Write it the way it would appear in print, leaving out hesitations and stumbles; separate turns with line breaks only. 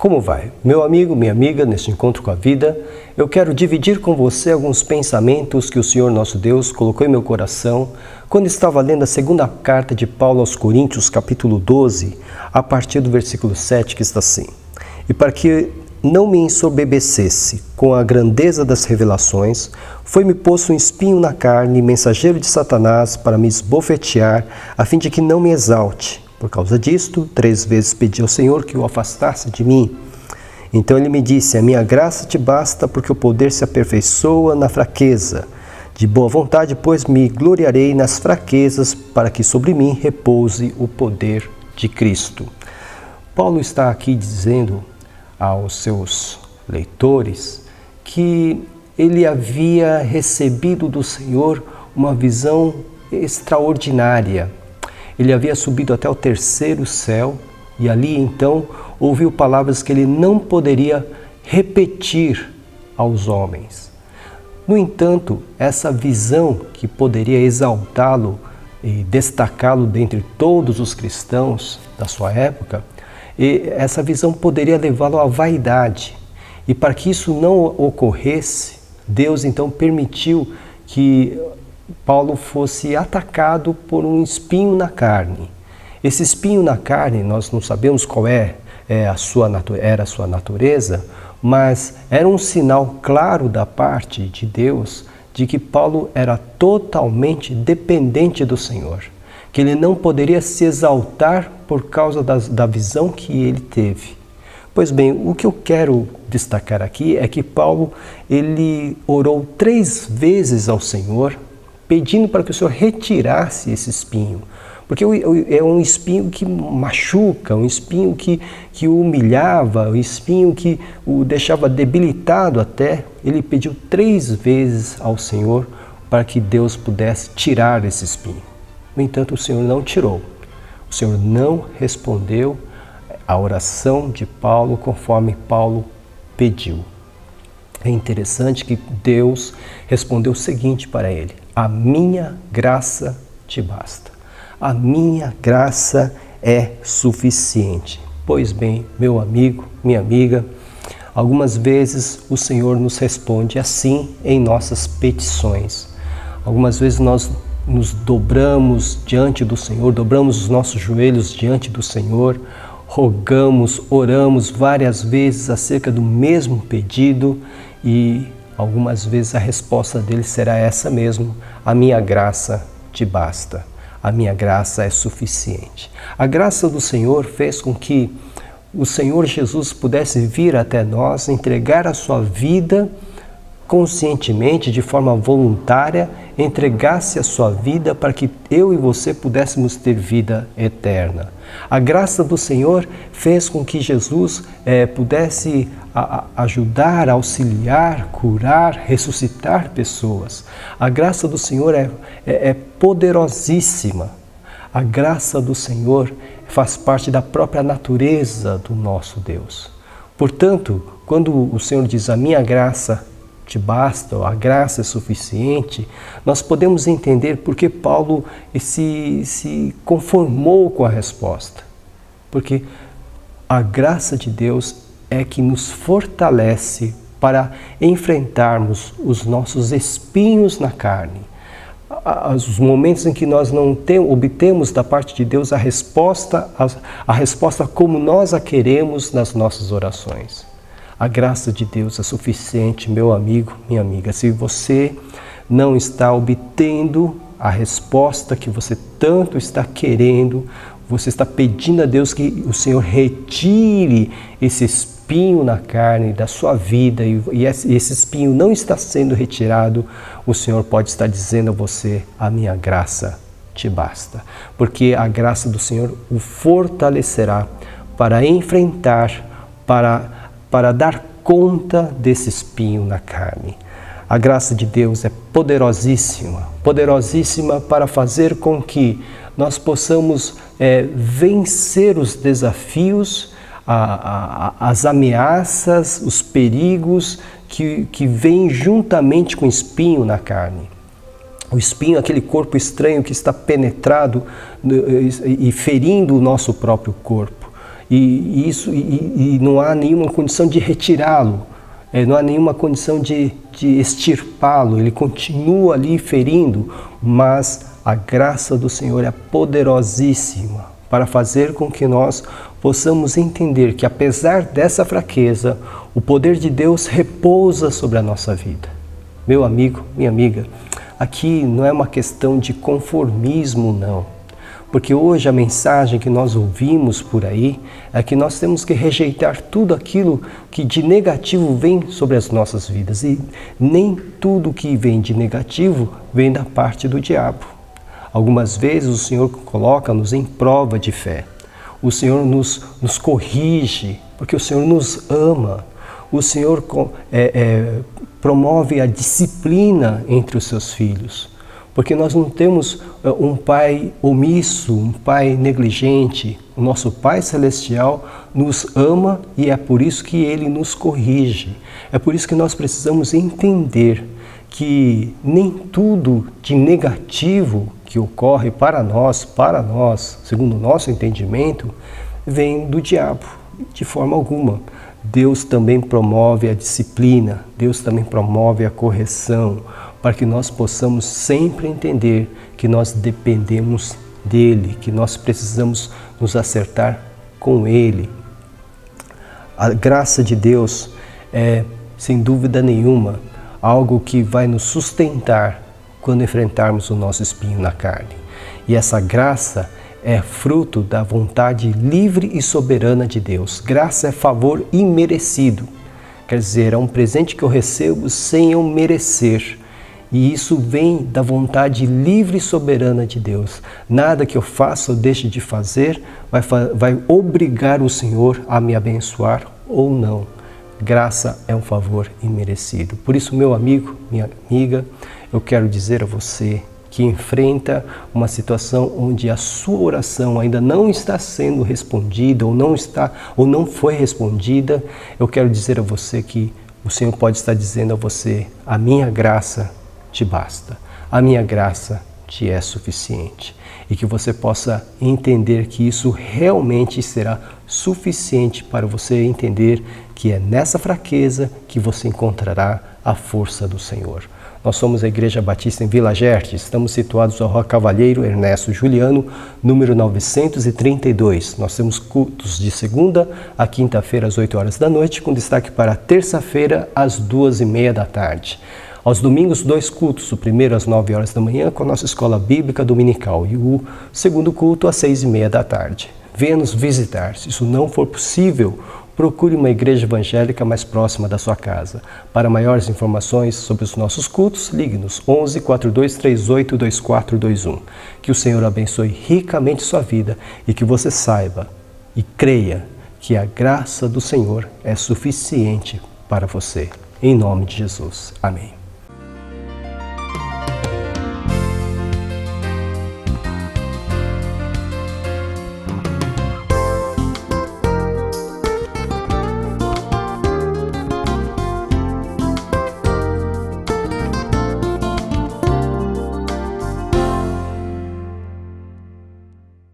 Como vai? Meu amigo, minha amiga, neste encontro com a vida, eu quero dividir com você alguns pensamentos que o Senhor nosso Deus colocou em meu coração quando estava lendo a segunda carta de Paulo aos Coríntios, capítulo 12, a partir do versículo 7, que está assim: E para que não me ensoberbecesse com a grandeza das revelações, foi-me posto um espinho na carne, mensageiro de Satanás, para me esbofetear, a fim de que não me exalte. Por causa disto, 3 vezes pedi ao Senhor que o afastasse de mim. Então ele me disse: a minha graça te basta, porque o poder se aperfeiçoa na fraqueza. De boa vontade, pois, me gloriarei nas fraquezas, para que sobre mim repouse o poder de Cristo. Paulo está aqui dizendo aos seus leitores que ele havia recebido do Senhor uma visão extraordinária. Ele havia subido até o 3º céu e ali então ouviu palavras que ele não poderia repetir aos homens. No entanto, essa visão que poderia exaltá-lo e destacá-lo dentre todos os cristãos da sua época, essa visão poderia levá-lo à vaidade. E para que isso não ocorresse, Deus então permitiu que Paulo fosse atacado por um espinho na carne. Esse espinho na carne, nós não sabemos qual era a sua natureza, mas era um sinal claro da parte de Deus de que Paulo era totalmente dependente do Senhor, que ele não poderia se exaltar por causa da visão que ele teve. Pois bem, o que eu quero destacar aqui é que Paulo ele orou 3 vezes ao Senhor, pedindo para que o Senhor retirasse esse espinho. Porque é um espinho que machuca, um espinho que o humilhava, um espinho que o deixava debilitado até. Ele pediu 3 vezes ao Senhor para que Deus pudesse tirar esse espinho. No entanto, o Senhor não tirou. O Senhor não respondeu a oração de Paulo conforme Paulo pediu. É interessante que Deus respondeu o seguinte para ele: a minha graça te basta. A minha graça é suficiente. Pois bem, meu amigo, minha amiga, algumas vezes o Senhor nos responde assim em nossas petições. Algumas vezes nós nos dobramos diante do Senhor, dobramos os nossos joelhos diante do Senhor, rogamos, oramos várias vezes acerca do mesmo pedido e algumas vezes a resposta dele será essa mesmo: a minha graça te basta, a minha graça é suficiente. A graça do Senhor fez com que o Senhor Jesus pudesse vir até nós, entregar a sua vida conscientemente, de forma voluntária, entregasse a sua vida para que eu e você pudéssemos ter vida eterna. A graça do Senhor fez com que Jesus pudesse ajudar, auxiliar, curar, ressuscitar pessoas. A graça do Senhor é poderosíssima. A graça do Senhor faz parte da própria natureza do nosso Deus. Portanto, quando o Senhor diz: a minha graça te basta, ou a graça é suficiente, nós podemos entender por que Paulo se conformou com a resposta. Porque a graça de Deus é que nos fortalece para enfrentarmos os nossos espinhos na carne. Os momentos em que nós não obtemos da parte de Deus a resposta como nós a queremos nas nossas orações. A graça de Deus é suficiente, meu amigo, minha amiga. Se você não está obtendo a resposta que você tanto está querendo, você está pedindo a Deus que o Senhor retire esse espinho na carne da sua vida e esse espinho não está sendo retirado, o Senhor pode estar dizendo a você: a minha graça te basta. Porque a graça do Senhor o fortalecerá para enfrentar, para dar conta desse espinho na carne. A graça de Deus é poderosíssima, poderosíssima para fazer com que nós possamos vencer os desafios, as ameaças, os perigos que vêm juntamente com o espinho na carne. O espinho é aquele corpo estranho que está penetrado e ferindo o nosso próprio corpo. e não há nenhuma condição de retirá-lo, não há nenhuma condição de extirpá-lo, ele continua ali ferindo, mas a graça do Senhor é poderosíssima para fazer com que nós possamos entender que, apesar dessa fraqueza, o poder de Deus repousa sobre a nossa vida. Meu amigo, minha amiga, aqui não é uma questão de conformismo, não. Porque hoje a mensagem que nós ouvimos por aí é que nós temos que rejeitar tudo aquilo que de negativo vem sobre as nossas vidas. E nem tudo que vem de negativo vem da parte do diabo. Algumas vezes o Senhor coloca-nos em prova de fé. O Senhor nos corrige, porque o Senhor nos ama. O Senhor promove a disciplina entre os seus filhos. Porque nós não temos um pai omisso, um pai negligente. O nosso Pai Celestial nos ama e é por isso que Ele nos corrige. É por isso que nós precisamos entender que nem tudo de negativo que ocorre para nós, segundo o nosso entendimento, vem do diabo, de forma alguma. Deus também promove a disciplina, Deus também promove a correção, para que nós possamos sempre entender que nós dependemos dEle, que nós precisamos nos acertar com Ele. A graça de Deus é, sem dúvida nenhuma, algo que vai nos sustentar quando enfrentarmos o nosso espinho na carne. E essa graça é fruto da vontade livre e soberana de Deus. Graça é favor imerecido. Quer dizer, é um presente que eu recebo sem eu merecer. E isso vem da vontade livre e soberana de Deus. Nada que eu faça ou deixe de fazer vai obrigar o Senhor a me abençoar ou não. Graça é um favor imerecido. Por isso, meu amigo, minha amiga, eu quero dizer a você que enfrenta uma situação onde a sua oração ainda não está sendo respondida ou não foi respondida, eu quero dizer a você que o Senhor pode estar dizendo a você: a minha graça te basta, a minha graça te é suficiente. E que você possa entender que isso realmente será suficiente para você entender que é nessa fraqueza que você encontrará a força do Senhor. Nós somos a Igreja Batista em Vila Gerte, estamos situados na Rua Cavalheiro Ernesto Juliano, número 932. Nós temos cultos de segunda a quinta-feira às 8 horas da noite, com destaque para terça-feira às 2h30 da tarde. Aos domingos, 2 cultos, o primeiro às 9 horas da manhã com a nossa escola bíblica dominical e o segundo culto às 6h30 da tarde. Venha nos visitar. Se isso não for possível, procure uma igreja evangélica mais próxima da sua casa. Para maiores informações sobre os nossos cultos, ligue-nos 11 4238 2421. Que o Senhor abençoe ricamente sua vida e que você saiba e creia que a graça do Senhor é suficiente para você. Em nome de Jesus. Amém.